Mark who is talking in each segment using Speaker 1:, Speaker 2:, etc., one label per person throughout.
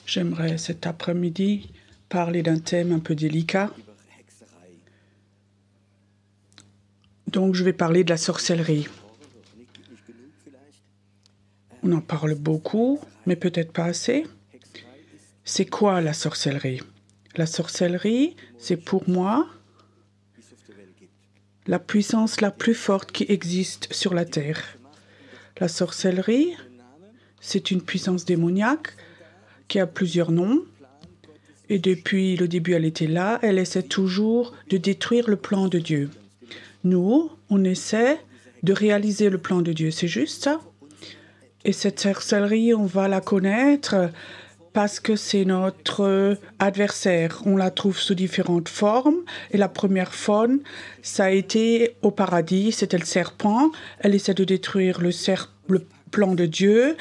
Speaker 1: J'aimerais cet après-midi parler d'un thème un peu délicat. Donc, je vais parler de la sorcellerie. On en parle beaucoup, mais peut-être pas assez. C'est quoi la sorcellerie? La sorcellerie, c'est pour moi la puissance la plus forte qui existe sur la Terre. La sorcellerie, c'est une puissance démoniaque qui a plusieurs noms. Et depuis le début, elle était là. Elle essaie toujours de détruire le plan de Dieu. Nous, on essaie de réaliser le plan de Dieu. C'est juste ça. Et cette sorcellerie, on va la connaître parce que c'est notre adversaire. On la trouve sous différentes formes. Et la première forme, ça a été au paradis. C'était le serpent. Elle essaie de détruire le plan de Dieu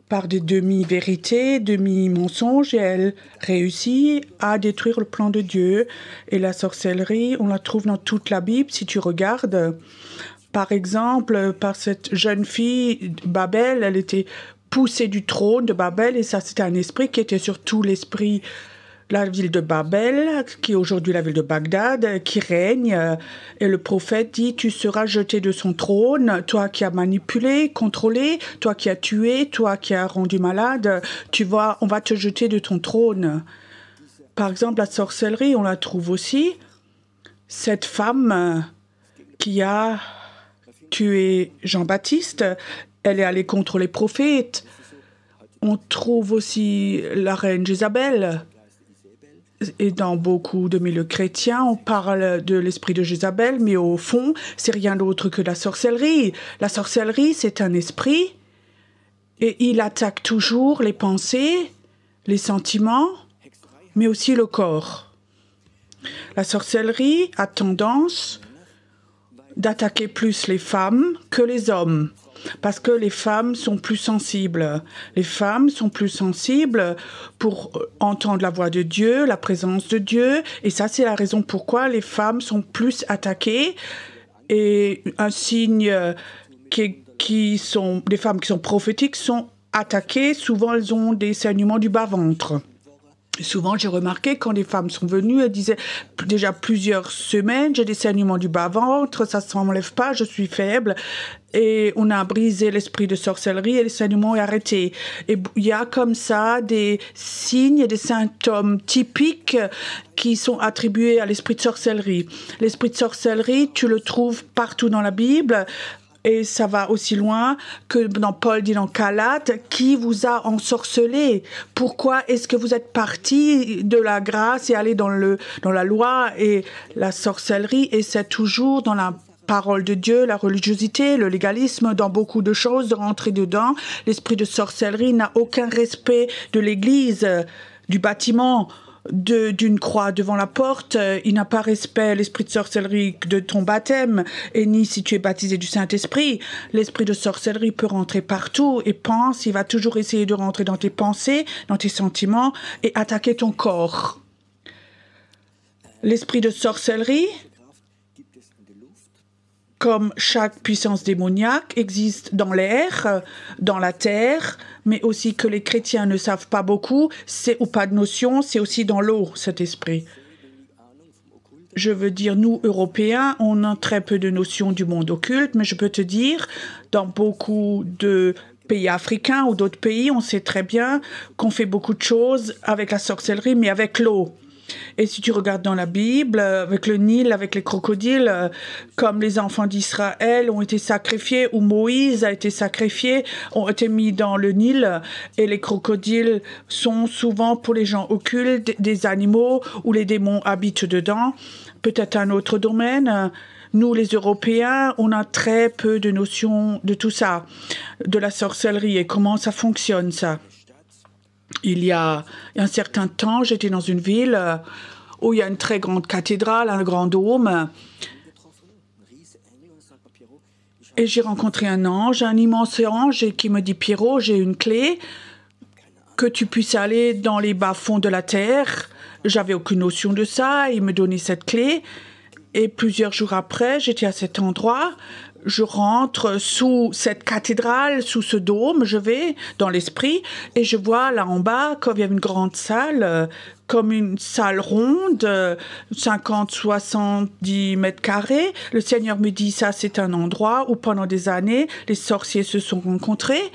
Speaker 1: par des demi-vérités, demi-mensonges, et elle réussit à détruire le plan de Dieu. Et la sorcellerie, on la trouve dans toute la Bible. Si tu regardes, par exemple, par cette jeune fille, Babel, elle était poussée du trône de Babel, et ça, c'était un esprit qui était sur tout l'esprit, la ville de Babel, qui est aujourd'hui la ville de Bagdad, qui règne. Et le prophète dit, tu seras jeté de son trône, toi qui as manipulé, contrôlé, toi qui as tué, toi qui as rendu malade, on va te jeter de ton trône. Par exemple, la sorcellerie, on la trouve aussi. Cette femme qui a tué Jean-Baptiste, elle est allée contre les prophètes. On trouve aussi la reine Jézabel. Et dans beaucoup de milieux chrétiens, on parle de l'esprit de Jézabel, mais au fond, c'est rien d'autre que la sorcellerie. La sorcellerie, c'est un esprit, et il attaque toujours les pensées, les sentiments, mais aussi le corps. La sorcellerie a tendance d'attaquer plus les femmes que les hommes, parce que les femmes sont plus sensibles. Les femmes sont plus sensibles pour entendre la voix de Dieu, la présence de Dieu, et ça, c'est la raison pourquoi les femmes sont plus attaquées. Et un signe des femmes qui sont prophétiques sont attaquées. Souvent, elles ont des saignements du bas-ventre. Souvent, j'ai remarqué, quand les femmes sont venues, elles disaient déjà plusieurs semaines, j'ai des saignements du bas-ventre, ça ne s'enlève pas, je suis faible. Et on a brisé l'esprit de sorcellerie et les saignements est arrêté. Et il y a comme ça des signes et des symptômes typiques qui sont attribués à l'esprit de sorcellerie. L'esprit de sorcellerie, tu le trouves partout dans la Bible. Et ça va aussi loin que Paul dit dans Galates, qui vous a ensorcelé? Pourquoi est-ce que vous êtes parti de la grâce et allé dans la loi et la sorcellerie? Et c'est toujours dans la parole de Dieu, la religiosité, le légalisme, dans beaucoup de choses, de rentrer dedans. L'esprit de sorcellerie n'a aucun respect de l'Église, du bâtiment, d'une croix devant la porte. Il n'a pas respect l'esprit de sorcellerie de ton baptême, et ni si tu es baptisé du Saint-Esprit. L'esprit de sorcellerie peut rentrer partout et il va toujours essayer de rentrer dans tes pensées, dans tes sentiments et attaquer ton corps. L'esprit de sorcellerie, comme chaque puissance démoniaque, existe dans l'air, dans la terre, mais aussi que les chrétiens ne savent pas beaucoup, ou pas de notion, c'est aussi dans l'eau, cet esprit. Je veux dire, nous, Européens, on a très peu de notions du monde occulte, mais je peux te dire, dans beaucoup de pays africains ou d'autres pays, on sait très bien qu'on fait beaucoup de choses avec la sorcellerie, mais avec l'eau. Et si tu regardes dans la Bible, avec le Nil, avec les crocodiles, comme les enfants d'Israël ont été sacrifiés, ou Moïse a été sacrifié, ont été mis dans le Nil, et les crocodiles sont souvent pour les gens occultes des animaux où les démons habitent dedans. Peut-être un autre domaine. Nous, les Européens, on a très peu de notions de tout ça, de la sorcellerie et comment ça fonctionne, ça. Il y a un certain temps, j'étais dans une ville où il y a une très grande cathédrale, un grand dôme. Et j'ai rencontré un ange, un immense ange, et qui me dit « Pierrot, j'ai une clé, que tu puisses aller dans les bas-fonds de la terre. » J'avais aucune notion de ça. Il me donnait cette clé. Et plusieurs jours après, j'étais à cet endroit. Je rentre sous cette cathédrale, sous ce dôme, je vais dans l'esprit et je vois là en bas, comme il y a une grande salle, comme une salle ronde, 50, 70 mètres carrés. Le Seigneur me dit, ça c'est un endroit où pendant des années, les sorciers se sont rencontrés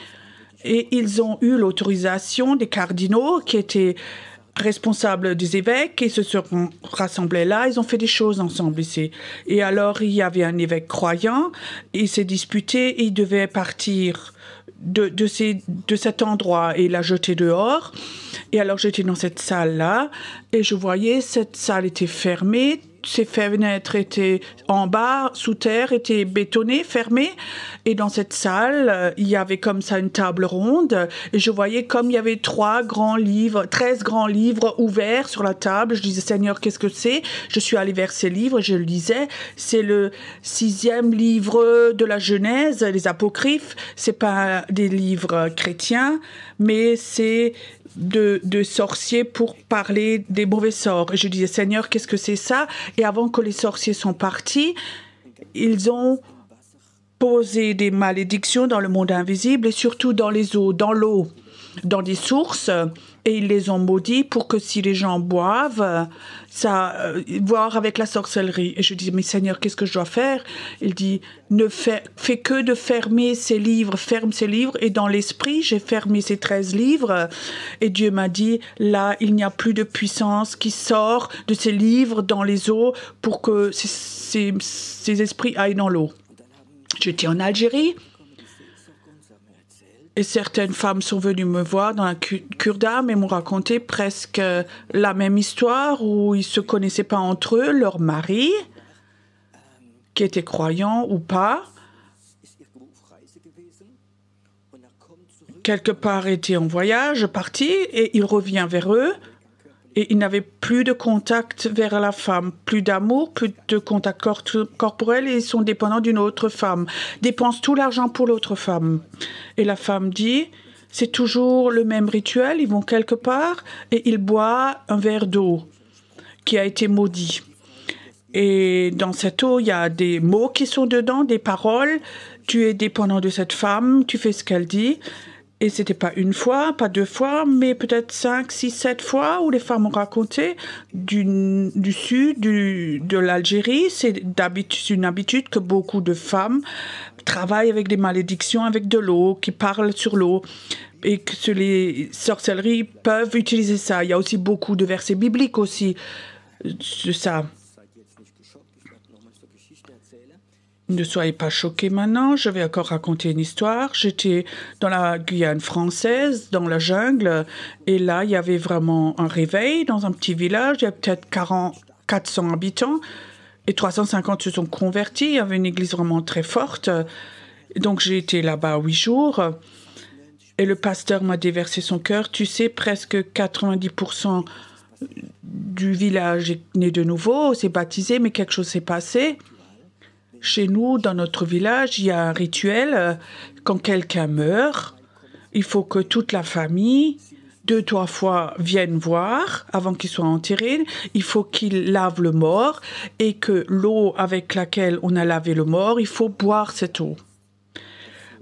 Speaker 1: et ils ont eu l'autorisation des cardinaux qui étaient responsables des évêques, ils se sont rassemblés là, ils ont fait des choses ensemble ici. Et alors, il y avait un évêque croyant, il s'est disputé, il devait partir de cet endroit et l'a jeté dehors. Et alors, j'étais dans cette salle-là et je voyais cette salle était fermée, ses fenêtres étaient en bas, sous terre, étaient bétonnées, fermées. Et dans cette salle, il y avait comme ça une table ronde. Et je voyais comme il y avait 13 grands livres ouverts sur la table. Je disais, Seigneur, qu'est-ce que c'est? Je suis allée vers ces livres et je le lisais. C'est le 6e livre de la Genèse, les Apocryphes. C'est pas des livres chrétiens, mais c'est de sorciers pour parler des mauvais sorts. Et je disais, Seigneur, qu'est-ce que c'est ça? Et avant que les sorciers sont partis, ils ont posé des malédictions dans le monde invisible et surtout dans les eaux, dans l'eau, dans des sources, et ils les ont maudits pour que si les gens boivent, boire avec la sorcellerie. Et je dis, mais Seigneur, qu'est-ce que je dois faire? Il dit, ne fais que de fermer ces livres, ferme ces livres. Et dans l'esprit, j'ai fermé ces 13 livres. Et Dieu m'a dit, là, il n'y a plus de puissance qui sort de ces livres dans les eaux pour que ces esprits aillent dans l'eau. J'étais en Algérie. Et certaines femmes sont venues me voir dans la cure d'âme et m'ont raconté presque la même histoire où ils ne se connaissaient pas entre eux, leur mari, qui était croyant ou pas, quelque part était en voyage, parti, et il revient vers eux. Et ils n'avaient plus de contact vers la femme, plus d'amour, plus de contact corporel, et ils sont dépendants d'une autre femme, dépensent tout l'argent pour l'autre femme. Et la femme dit, c'est toujours le même rituel, ils vont quelque part et ils boivent un verre d'eau qui a été maudit. Et dans cette eau, il y a des mots qui sont dedans, des paroles. Tu es dépendant de cette femme, tu fais ce qu'elle dit. Et c'était pas une fois, pas 2 fois, mais peut-être 5, 6, 7 fois où les femmes ont raconté du sud, de l'Algérie. C'est une habitude que beaucoup de femmes travaillent avec des malédictions, avec de l'eau, qui parlent sur l'eau. Et que les sorcelleries peuvent utiliser ça. Il y a aussi beaucoup de versets bibliques aussi de ça. Ne soyez pas choqués maintenant, je vais encore raconter une histoire. J'étais dans la Guyane française, dans la jungle, et là, il y avait vraiment un réveil dans un petit village. Il y a peut-être 400 habitants, et 350 se sont convertis. Il y avait une église vraiment très forte. Donc, j'ai été là-bas 8 jours, et le pasteur m'a déversé son cœur. Tu sais, presque 90% du village est né de nouveau, s'est baptisé, mais quelque chose s'est passé. Chez nous, dans notre village, il y a un rituel. Quand quelqu'un meurt, il faut que toute la famille, 2-3 fois, vienne voir avant qu'il soit enterré. Il faut qu'il lave le mort et que l'eau avec laquelle on a lavé le mort, il faut boire cette eau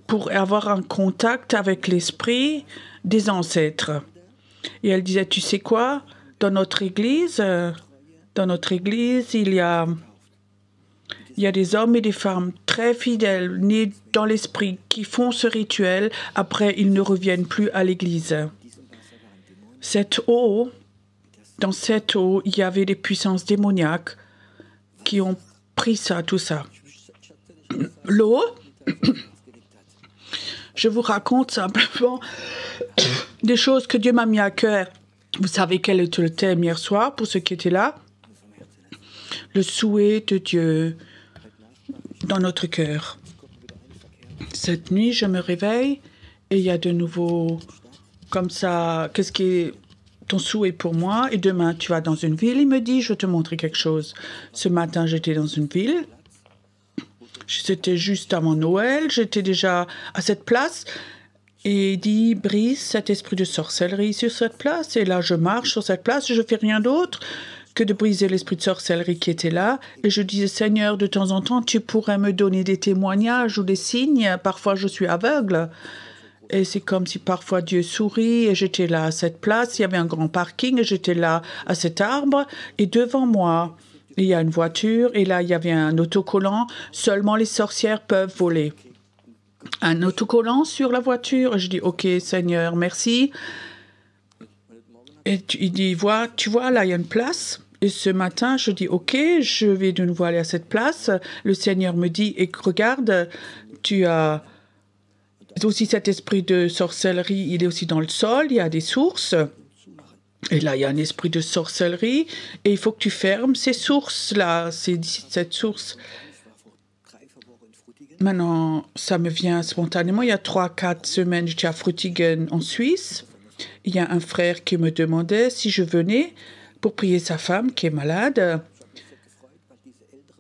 Speaker 1: pour avoir un contact avec l'esprit des ancêtres. Et elle disait, tu sais quoi, dans notre église, il y a des hommes et des femmes très fidèles, nés dans l'esprit, qui font ce rituel. Après, ils ne reviennent plus à l'église. Cette eau dans cette eau, il y avait des puissances démoniaques qui ont pris ça, tout ça. L'eau, je vous raconte simplement des choses que Dieu m'a mis à cœur. Vous savez quel était le thème hier soir, pour ceux qui étaient là? Le souhait de Dieu dans notre cœur. Cette nuit, je me réveille et il y a de nouveau comme ça, qu'est-ce qui est ton souhait pour moi? Et demain, tu vas dans une ville. Il me dit, je vais te montrer quelque chose. Ce matin, j'étais dans une ville. C'était juste avant Noël. J'étais déjà à cette place. Et il dit, brise cet esprit de sorcellerie sur cette place. Et là, je marche sur cette place. Je ne fais rien d'autre que de briser l'esprit de sorcellerie qui était là. Et je disais, Seigneur, de temps en temps, tu pourrais me donner des témoignages ou des signes. Parfois, je suis aveugle. Et c'est comme si parfois Dieu sourit et j'étais là à cette place. Il y avait un grand parking et j'étais là à cet arbre. Et devant moi, il y a une voiture et là, il y avait un autocollant. Seulement les sorcières peuvent voler. Un autocollant sur la voiture. Et je dis, OK, Seigneur, merci. Et il dit, tu vois, là, il y a une place. Et ce matin, je dis, OK, je vais de nouveau aller à cette place. Le Seigneur me dit, et regarde, tu as aussi cet esprit de sorcellerie, il est aussi dans le sol, il y a des sources. Et là, il y a un esprit de sorcellerie. Et il faut que tu fermes ces sources-là, cette source. Maintenant, ça me vient spontanément. Il y a 3-4 semaines, j'étais à Frutigen en Suisse. Il y a un frère qui me demandait si je venais pour prier sa femme qui est malade.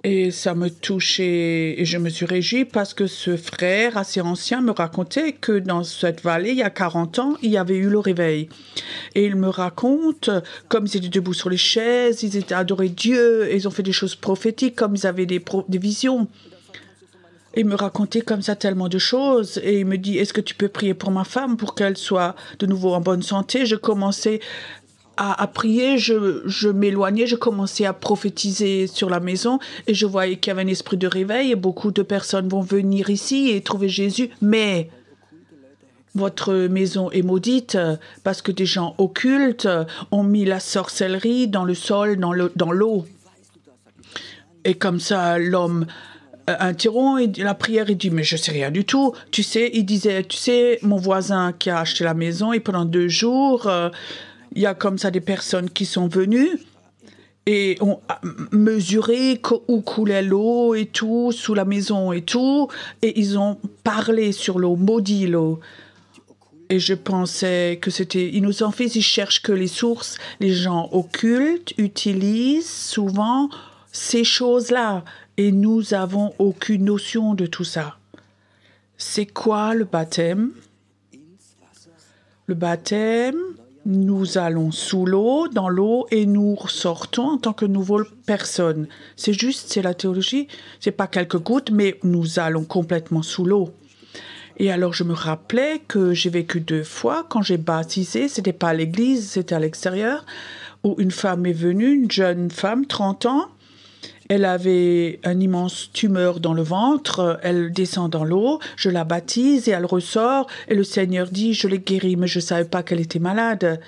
Speaker 1: Et ça me touchait et je me suis réjouie parce que ce frère assez ancien me racontait que dans cette vallée, il y a 40 ans, il y avait eu le réveil. Et il me raconte comme ils étaient debout sur les chaises, ils étaient adorés Dieu, et ils ont fait des choses prophétiques, comme ils avaient des visions. Et il me racontait comme ça tellement de choses. Et il me dit, est-ce que tu peux prier pour ma femme pour qu'elle soit de nouveau en bonne santé? Je commençais à prier, je m'éloignais, je commençais à prophétiser sur la maison et je voyais qu'il y avait un esprit de réveil et beaucoup de personnes vont venir ici et trouver Jésus. Mais votre maison est maudite parce que des gens occultes ont mis la sorcellerie dans le sol, dans l'eau. Et comme ça, l'homme interrompt la prière, il dit, mais je sais rien du tout. Tu sais, il disait, tu sais, mon voisin qui a acheté la maison et pendant 2 jours... il y a comme ça des personnes qui sont venues et ont mesuré où coulait l'eau et tout, sous la maison et tout, et ils ont parlé sur l'eau, maudit l'eau. Et je pensais que c'était... Ils nous en fait, ils cherchent que les sources. Les gens occultes utilisent souvent ces choses-là. Et nous avons aucune notion de tout ça. C'est quoi le baptême? Le baptême... Nous allons sous l'eau, dans l'eau, et nous sortons en tant que nouvelle personne. C'est juste, c'est la théologie. C'est pas quelques gouttes, mais nous allons complètement sous l'eau. Et alors, je me rappelais que j'ai vécu 2 fois. Quand j'ai baptisé, c'était pas à l'église, c'était à l'extérieur, où une femme est venue, une jeune femme, 30 ans. Elle avait une immense tumeur dans le ventre, elle descend dans l'eau, je la baptise et elle ressort. Et le Seigneur dit, je l'ai guérie, mais je ne savais pas qu'elle était malade.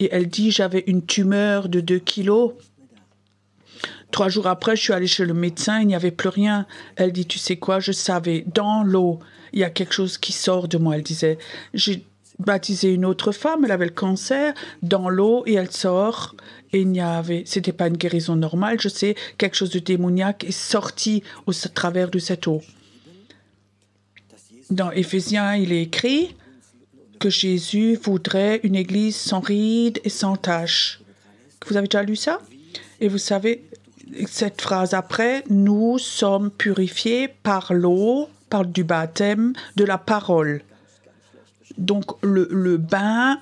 Speaker 1: Et elle dit, j'avais une tumeur de 2 kilos. 3 jours après, je suis allée chez le médecin, il n'y avait plus rien. Elle dit, tu sais quoi, je savais, dans l'eau, il y a quelque chose qui sort de moi, elle disait. J'ai baptisé une autre femme, elle avait le cancer, dans l'eau, et elle sort. Et c'était pas une guérison normale, je sais, quelque chose de démoniaque est sorti au travers de cette eau. Dans Éphésiens, il est écrit que Jésus voudrait une église sans rides et sans taches. Vous avez déjà lu ça? Et vous savez, cette phrase après, nous sommes purifiés par l'eau, par du baptême, de la parole. Donc le bain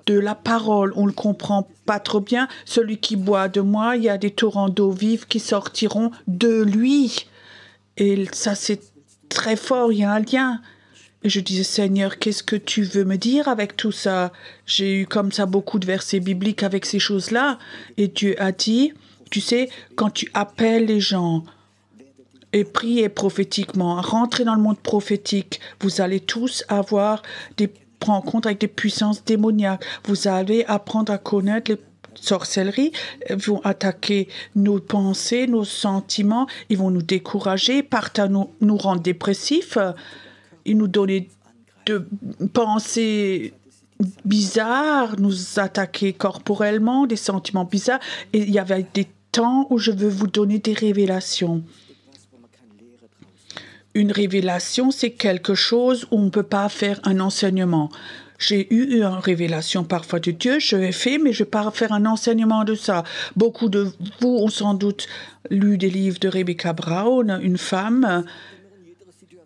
Speaker 1: de la parole, on ne le comprend pas trop bien. Celui qui boit de moi, il y a des torrents d'eau vive qui sortiront de lui. Et ça, c'est très fort, il y a un lien. Et je disais, Seigneur, qu'est-ce que tu veux me dire avec tout ça? J'ai eu comme ça beaucoup de versets bibliques avec ces choses-là. Et Dieu a dit, tu sais, quand tu appelles les gens et priez prophétiquement, rentrez dans le monde prophétique, vous allez tous avoir des rencontres avec des puissances démoniaques. Vous allez apprendre à connaître sorcellerie, vont attaquer nos pensées, nos sentiments, ils vont nous décourager, partent à nous rendre dépressifs, ils nous donnent de pensées bizarres, nous attaquer corporellement, des sentiments bizarres. Et il y avait des temps où je veux vous donner des révélations. Une révélation, c'est quelque chose où on ne peut pas faire un enseignement. J'ai eu une révélation parfois de Dieu, je l'ai fait, mais je ne vais pas faire un enseignement de ça. Beaucoup de vous ont sans doute lu des livres de Rebecca Brown, une femme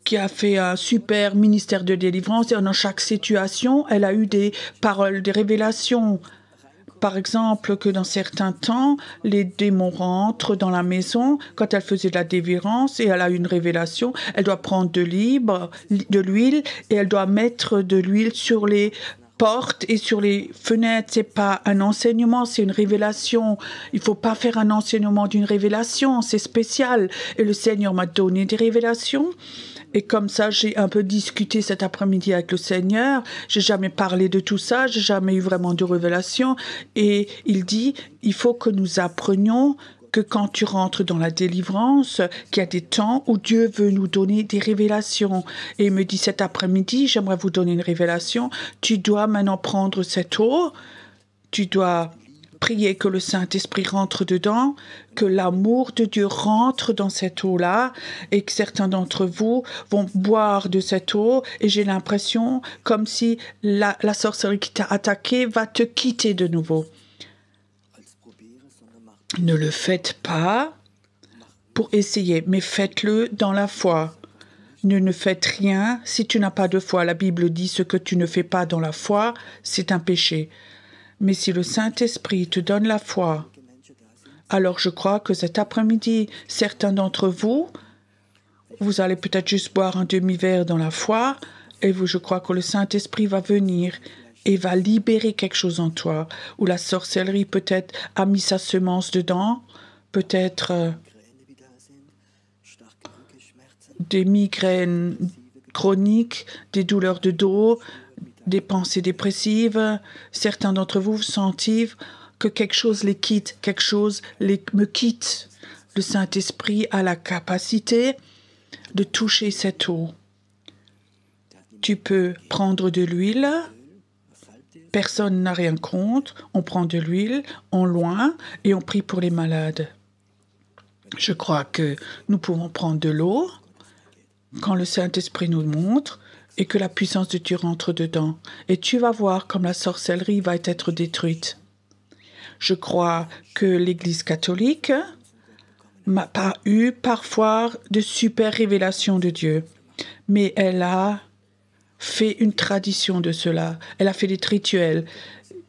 Speaker 1: qui a fait un super ministère de délivrance, et dans chaque situation, elle a eu des paroles, des révélations. Par exemple, que dans certains temps, les démons rentrent dans la maison quand elle faisait de la délivrance et elle a eu une révélation. Elle doit prendre de l'huile et elle doit mettre de l'huile sur les portes et sur les fenêtres. C'est pas un enseignement, c'est une révélation. Il faut pas faire un enseignement d'une révélation, c'est spécial. Et le Seigneur m'a donné des révélations. Et comme ça, j'ai un peu discuté cet après-midi avec le Seigneur. J'ai jamais parlé de tout ça, j'ai jamais eu vraiment de révélation. Et il dit, il faut que nous apprenions que quand tu rentres dans la délivrance, qu'il y a des temps où Dieu veut nous donner des révélations. Et il me dit, cet après-midi, j'aimerais vous donner une révélation. Tu dois maintenant prendre cette eau, tu dois prier que le Saint-Esprit rentre dedans, que l'amour de Dieu rentre dans cette eau-là et que certains d'entre vous vont boire de cette eau et j'ai l'impression comme si la sorcellerie qui t'a attaqué va te quitter de nouveau. Ne le faites pas pour essayer, mais faites-le dans la foi. Ne faites rien si tu n'as pas de foi. La Bible dit ce que tu ne fais pas dans la foi, c'est un péché. Mais si le Saint-Esprit te donne la foi, alors je crois que cet après-midi, certains d'entre vous, vous allez peut-être juste boire un demi-verre dans la foi, et je crois que le Saint-Esprit va venir et va libérer quelque chose en toi, où la sorcellerie peut-être a mis sa semence dedans, peut-être des migraines chroniques, des douleurs de dos, des pensées dépressives. Certains d'entre vous sentez que quelque chose les quitte, quelque chose me quitte. Le Saint-Esprit a la capacité de toucher cette eau. Tu peux prendre de l'huile. Personne n'a rien contre. On prend de l'huile, on loin et on prie pour les malades. Je crois que nous pouvons prendre de l'eau quand le Saint-Esprit nous montre et que la puissance de Dieu rentre dedans. Et tu vas voir comme la sorcellerie va être détruite. Je crois que l'Église catholique n'a pas eu parfois de super révélations de Dieu, mais elle a fait une tradition de cela. Elle a fait des rituels.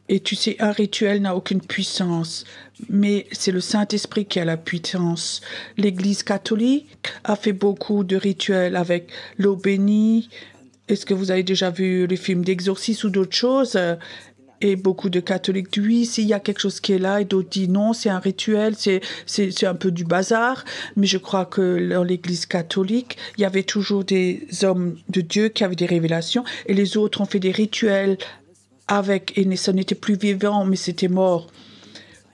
Speaker 1: Et tu sais, un rituel n'a aucune puissance, mais c'est le Saint-Esprit qui a la puissance. L'Église catholique a fait beaucoup de rituels avec l'eau bénie. Est-ce que vous avez déjà vu les films d'exorcisme ou d'autres choses? Et beaucoup de catholiques disent oui, s'il y a quelque chose qui est là, et d'autres disent non, c'est un rituel, c'est un peu du bazar. Mais je crois que dans l'Église catholique, il y avait toujours des hommes de Dieu qui avaient des révélations, et les autres ont fait des rituels avec, et ce n'était plus vivant, mais c'était mort.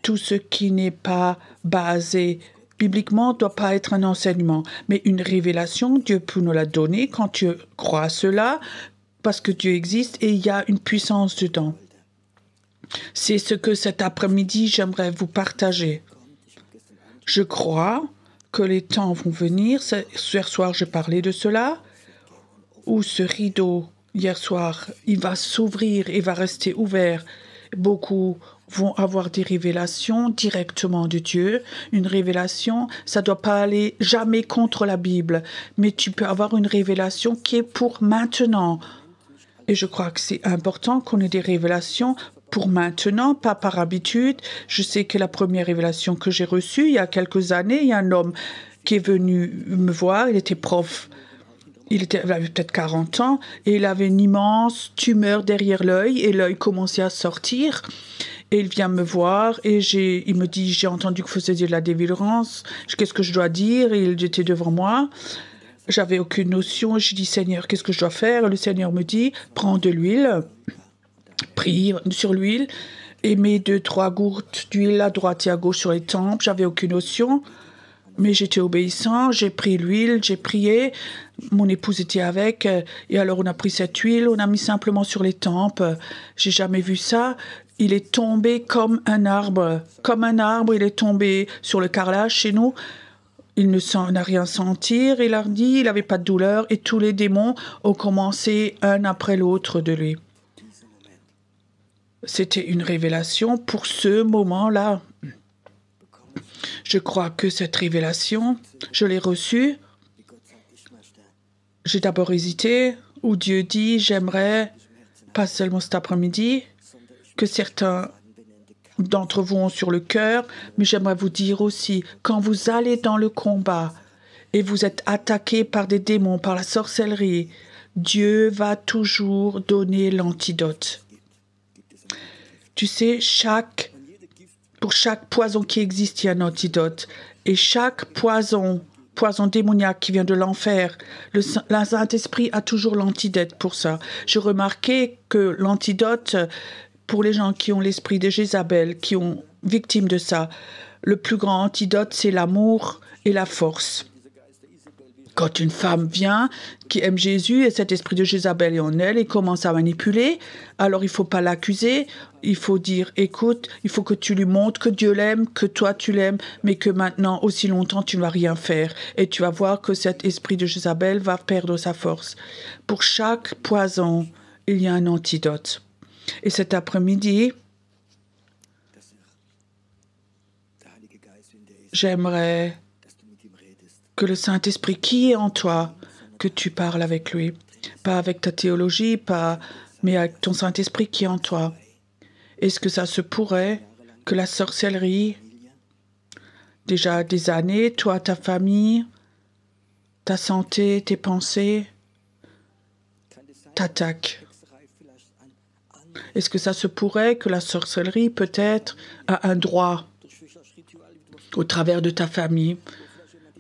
Speaker 1: Tout ce qui n'est pas basé bibliquement ne doit pas être un enseignement, mais une révélation, Dieu peut nous la donner quand tu crois à cela, parce que Dieu existe et il y a une puissance dedans. C'est ce que cet après-midi, j'aimerais vous partager. Je crois que les temps vont venir. Hier soir, je parlais de cela, où ce rideau, hier soir, il va s'ouvrir et va rester ouvert. Beaucoup vont avoir des révélations directement de Dieu. Une révélation, ça ne doit pas aller jamais contre la Bible, mais tu peux avoir une révélation qui est pour maintenant. Et je crois que c'est important qu'on ait des révélations pour maintenant, pas par habitude. Je sais que la première révélation que j'ai reçue, il y a quelques années, il y a un homme qui est venu me voir, il était prof. Il avait peut-être 40 ans et il avait une immense tumeur derrière l'œil et l'œil commençait à sortir. Et il vient me voir et il me dit, j'ai entendu que vous faisiez de la délivrance, qu'est-ce que je dois dire? Et il était devant moi. J'avais aucune notion. Je dis, Seigneur, qu'est-ce que je dois faire? Le Seigneur me dit, prends de l'huile, prie sur l'huile et mis 2-3 gouttes d'huile à droite et à gauche sur les tempes. J'avais aucune notion, mais j'étais obéissant. J'ai pris l'huile, j'ai prié. Mon épouse était avec, et alors on a pris cette huile, on a mis simplement sur les tempes. J'ai jamais vu ça. Il est tombé comme un arbre. Comme un arbre, il est tombé sur le carrelage chez nous. Il n'a rien senti, il a dit, il n'avait pas de douleur, et tous les démons ont commencé un après l'autre de lui. C'était une révélation pour ce moment-là. Je crois que cette révélation, je l'ai reçue. J'ai d'abord hésité, où Dieu dit, j'aimerais, pas seulement cet après-midi, que certains d'entre vous ont sur le cœur, mais j'aimerais vous dire aussi, quand vous allez dans le combat et vous êtes attaqué par des démons, par la sorcellerie, Dieu va toujours donner l'antidote. Tu sais, pour chaque poison qui existe, il y a un antidote. Et chaque poison démoniaque qui vient de l'enfer, le Saint-Esprit a toujours l'antidote pour ça. J'ai remarqué que l'antidote, pour les gens qui ont l'esprit de Jézabel, qui ont victime de ça, le plus grand antidote, c'est l'amour et la force. Quand une femme vient, qui aime Jésus, et cet esprit de Jézabel est en elle, et commence à manipuler, alors il ne faut pas l'accuser, il faut dire, écoute, il faut que tu lui montres que Dieu l'aime, que toi tu l'aimes, mais que maintenant, aussi longtemps, tu ne vas rien faire. Et tu vas voir que cet esprit de Jézabel va perdre sa force. Pour chaque poison, il y a un antidote. Et cet après-midi, j'aimerais que le Saint-Esprit qui est en toi, que tu parles avec lui. Pas avec ta théologie, mais avec ton Saint-Esprit qui est en toi. Est-ce que ça se pourrait que la sorcellerie, déjà des années, toi, ta famille, ta santé, tes pensées, t'attaquent? Est-ce que ça se pourrait que la sorcellerie, peut-être, a un droit au travers de ta famille?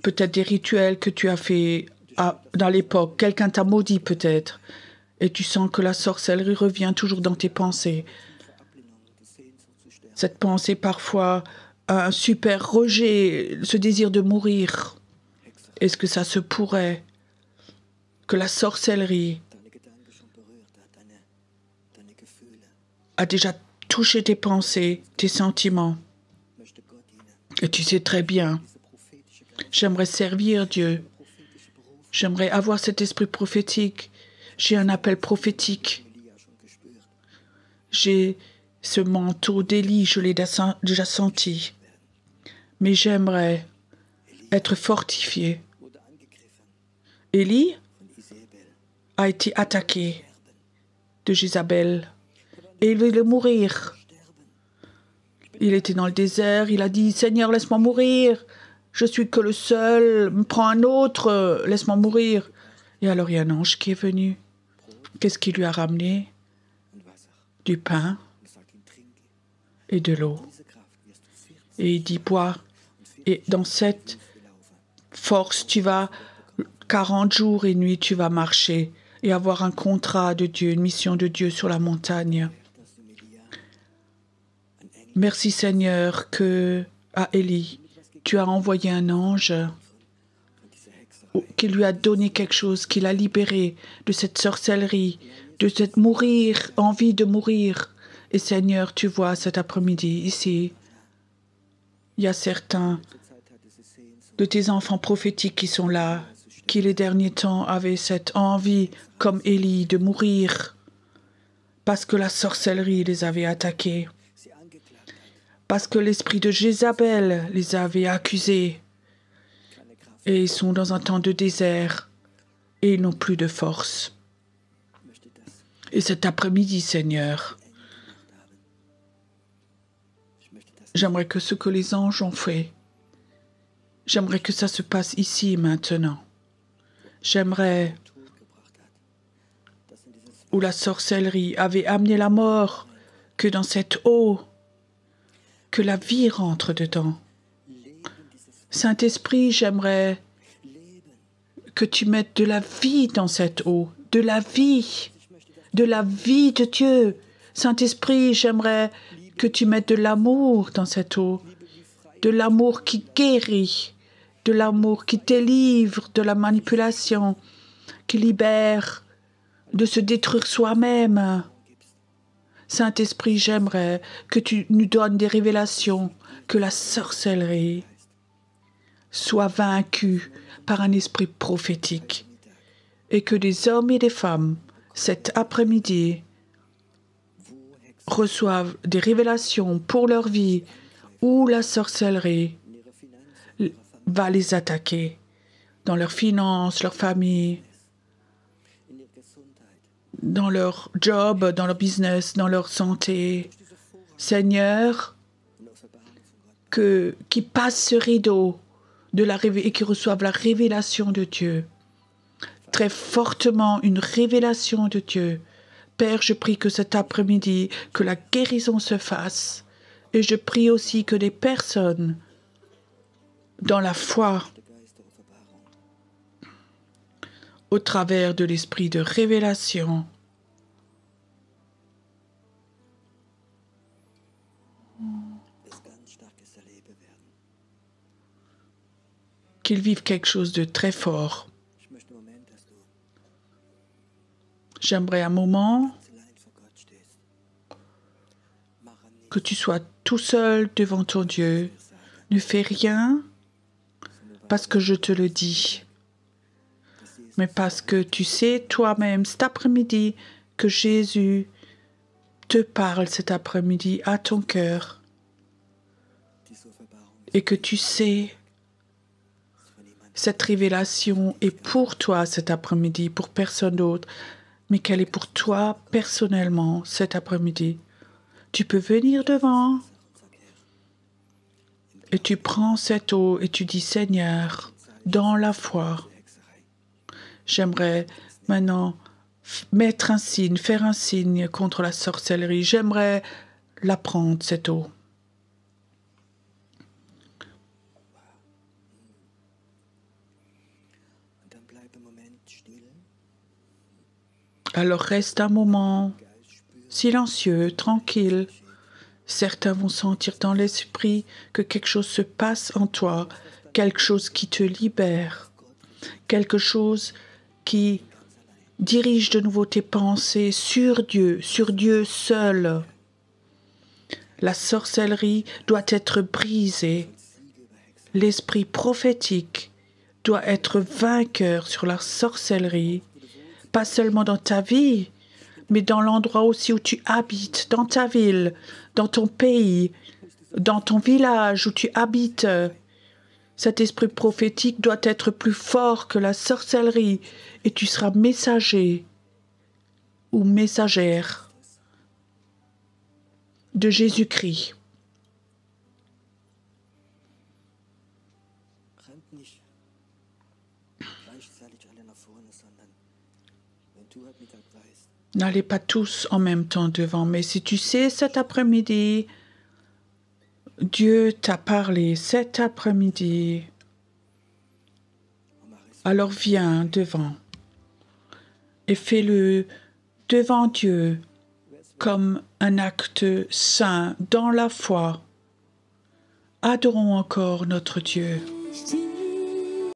Speaker 1: Peut-être des rituels que tu as fait dans l'époque. Quelqu'un t'a maudit peut-être. Et tu sens que la sorcellerie revient toujours dans tes pensées. Cette pensée parfois, un super rejet, ce désir de mourir. Est-ce que ça se pourrait que la sorcellerie a déjà touché tes pensées, tes sentiments? Et tu sais très bien. J'aimerais servir Dieu. J'aimerais avoir cet esprit prophétique. J'ai un appel prophétique. J'ai ce manteau d'Élie, je l'ai déjà senti. Mais j'aimerais être fortifié. Élie a été attaqué de Jézabel et il voulait mourir. Il était dans le désert, il a dit « Seigneur, laisse-moi mourir. Je suis que le seul, prends un autre, laisse-moi mourir. » Et alors il y a un ange qui est venu. Qu'est-ce qu'il lui a ramené? Du pain et de l'eau. Et il dit, bois. Et dans cette force, tu vas 40 jours et nuits, tu vas marcher et avoir un contrat de Dieu, une mission de Dieu sur la montagne. Merci Seigneur que à Élie, tu as envoyé un ange qui lui a donné quelque chose, qui l'a libéré de cette sorcellerie, de cette envie de mourir. Et Seigneur, tu vois cet après-midi ici, il y a certains de tes enfants prophétiques qui sont là, qui les derniers temps avaient cette envie, comme Élie, de mourir, parce que la sorcellerie les avait attaqués, parce que l'esprit de Jézabel les avait accusés, et ils sont dans un temps de désert, et ils n'ont plus de force. Et cet après-midi, Seigneur, j'aimerais que ce que les anges ont fait, j'aimerais que ça se passe ici maintenant. J'aimerais où la sorcellerie avait amené la mort, que dans cette eau, que la vie rentre dedans. Saint-Esprit, j'aimerais que tu mettes de la vie dans cette eau, de la vie de Dieu. Saint-Esprit, j'aimerais que tu mettes de l'amour dans cette eau, de l'amour qui guérit, de l'amour qui délivre de la manipulation, qui libère de se détruire soi-même. Saint-Esprit, j'aimerais que tu nous donnes des révélations, que la sorcellerie soit vaincue par un esprit prophétique et que des hommes et des femmes, cet après-midi, reçoivent des révélations pour leur vie où la sorcellerie va les attaquer dans leurs finances, leur famille, dans leur job, dans leur business, dans leur santé. Seigneur, qui passent ce rideau et qui reçoivent la révélation de Dieu. Très fortement, une révélation de Dieu. Père, je prie que cet après-midi, que la guérison se fasse. Et je prie aussi que des personnes, dans la foi, au travers de l'esprit de révélation, qu'ils vivent quelque chose de très fort. J'aimerais un moment que tu sois tout seul devant ton Dieu. Ne fais rien parce que je te le dis, mais parce que tu sais toi-même cet après-midi que Jésus te parle cet après-midi à ton cœur et que tu sais cette révélation est pour toi cet après-midi, pour personne d'autre, mais qu'elle est pour toi personnellement cet après-midi. Tu peux venir devant et tu prends cette eau et tu dis Seigneur, dans la foi, j'aimerais maintenant mettre un signe, faire un signe contre la sorcellerie. J'aimerais la prendre, cette eau. Alors reste un moment silencieux, tranquille. Certains vont sentir dans l'esprit que quelque chose se passe en toi, quelque chose qui te libère, quelque chose qui dirige de nouveau tes pensées sur Dieu seul. La sorcellerie doit être brisée. L'esprit prophétique doit être vainqueur sur la sorcellerie, pas seulement dans ta vie, mais dans l'endroit aussi où tu habites, dans ta ville, dans ton pays, dans ton village où tu habites. Cet esprit prophétique doit être plus fort que la sorcellerie et tu seras messager ou messagère de Jésus-Christ. N'allez pas tous en même temps devant, mais si tu sais cet après-midi, Dieu t'a parlé cet après-midi, alors viens devant et fais-le devant Dieu comme un acte saint dans la foi. Adorons encore notre Dieu.